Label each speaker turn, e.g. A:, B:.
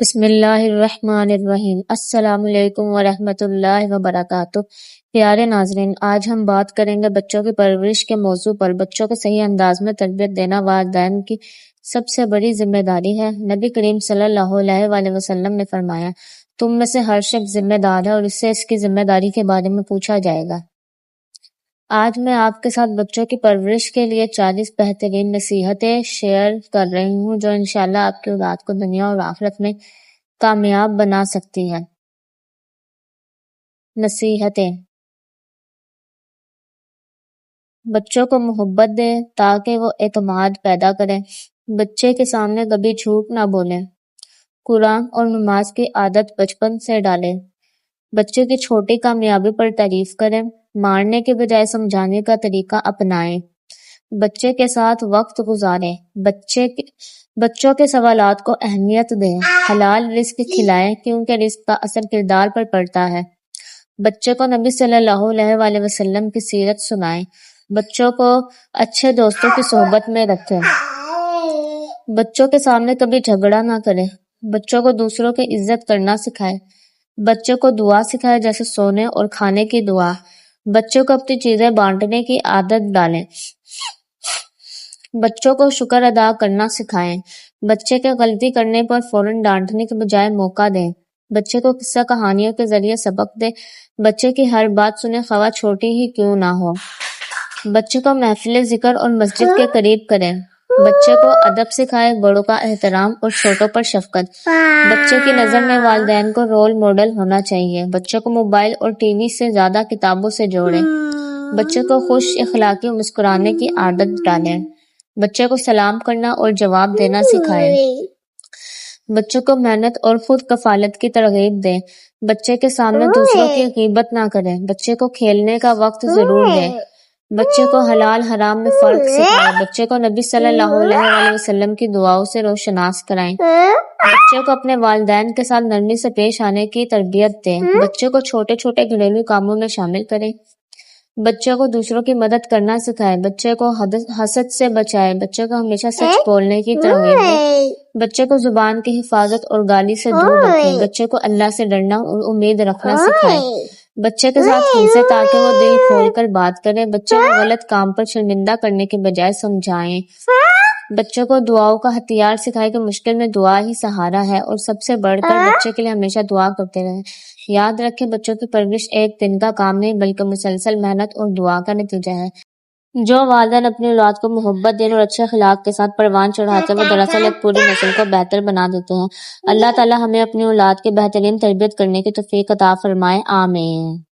A: بسم اللہ الرحمن الرحیم۔ السلام علیکم ورحمۃ اللہ وبرکاتہ۔ پیارے ناظرین، آج ہم بات کریں گے بچوں کی پرورش کے موضوع پر۔ بچوں کو صحیح انداز میں تربیت دینا والدین کی سب سے بڑی ذمہ داری ہے۔ نبی کریم صلی اللہ علیہ وآلہ وسلم نے فرمایا، تم میں سے ہر شخص ذمہ دار ہے اور اس سے اس کی ذمہ داری کے بارے میں پوچھا جائے گا۔ آج میں آپ کے ساتھ بچوں کی پرورش کے لیے 40 بہترین نصیحتیں شیئر کر رہی ہوں جو انشاءاللہ آپ کی اولاد کو دنیا اور آخرت میں کامیاب بنا سکتی ہے۔ نصیحتیں: بچوں کو محبت دیں تاکہ وہ اعتماد پیدا کریں۔ بچے کے سامنے کبھی جھوٹ نہ بولیں۔ قرآن اور نماز کی عادت بچپن سے ڈالیں۔ بچے کی چھوٹی کامیابی پر تعریف کریں۔ مارنے کے بجائے سمجھانے کا طریقہ اپنائیں۔ بچے کے ساتھ وقت گزاریں۔ بچوں کے سوالات کو اہمیت دیں۔ حلال رزق کھلائیں کیونکہ رزق کا اثر کردار پر پڑتا ہے۔ بچے کو نبی صلی اللہ علیہ وآلہ وسلم کی سیرت سنائیں۔ بچوں کو اچھے دوستوں کی صحبت میں رکھیں۔ بچوں کے سامنے کبھی جھگڑا نہ کریں۔ بچوں کو دوسروں کی عزت کرنا سکھائیں۔ بچوں کو دعا سکھائیں جیسے سونے اور کھانے کی دعا۔ بچوں کو اپنی چیزیں بانٹنے کی عادت ڈالیں۔ بچوں کو شکر ادا کرنا سکھائیں۔ بچے کے غلطی کرنے پر فوراً ڈانٹنے کے بجائے موقع دیں۔ بچے کو قصہ کہانیوں کے ذریعے سبق دیں۔ بچے کی ہر بات سنیں خواہ چھوٹی ہی کیوں نہ ہو۔ بچے کو محفل ذکر اور مسجد کے قریب کریں۔ بچے کو ادب سکھائیں، بڑوں کا احترام اور چھوٹوں پر شفقت۔ بچے کی نظر میں والدین کو رول ماڈل ہونا چاہیے۔ بچوں کو موبائل اور ٹی وی سے زیادہ کتابوں سے جوڑیں۔ بچے کو خوش اخلاقی اور مسکرانے کی عادت ڈالیں۔ بچے کو سلام کرنا اور جواب دینا سکھائیں۔ بچوں کو محنت اور خود کفالت کی ترغیب دیں۔ بچے کے سامنے دوسروں کی غیبت نہ کریں۔ بچے کو کھیلنے کا وقت ضرور دیں۔ بچے کو حلال حرام میں فرق سکھائیں۔ بچے کو نبی صلی اللہ علیہ وآلہ وسلم کی دعاؤں سے روشناس کرائیں۔ بچے کو اپنے والدین کے ساتھ نرمی سے پیش آنے کی تربیت دیں۔ بچے کو چھوٹے چھوٹے گھریلو کاموں میں شامل کریں۔ بچے کو دوسروں کی مدد کرنا سکھائیں۔ بچے کو حسد سے بچائیں۔ بچے کو ہمیشہ سچ بولنے کی ترغیب دیں۔ بچے کو زبان کی حفاظت اور گالی سے دور رکھیں۔ بچے کو اللہ سے ڈرنا اور امید رکھنا سکھائیں۔ بچے کے ساتھ ہنسیں تاکہ وہ دل کھول کر بات کرے۔ بچے کو غلط کام پر شرمندہ کرنے کے بجائے سمجھائیں۔ بچوں کو دعاؤں کا ہتھیار سکھائیں کہ مشکل میں دعا ہی سہارا ہے اور سب سے بڑھ کر بچے کے لیے ہمیشہ دعا کرتے رہیں۔ یاد رکھیں، بچوں کی پرورش ایک دن کا کام نہیں بلکہ مسلسل محنت اور دعا کا نتیجہ ہے۔ جو والدین اپنی اولاد کو محبت دین اور اچھے اخلاق کے ساتھ پروان چڑھاتے ہیں وہ دراصل ایک پوری نسل کو بہتر بنا دیتے ہیں۔ اللہ تعالی ہمیں اپنی اولاد کی بہترین تربیت کرنے کی توفیق عطا فرمائے، آمین۔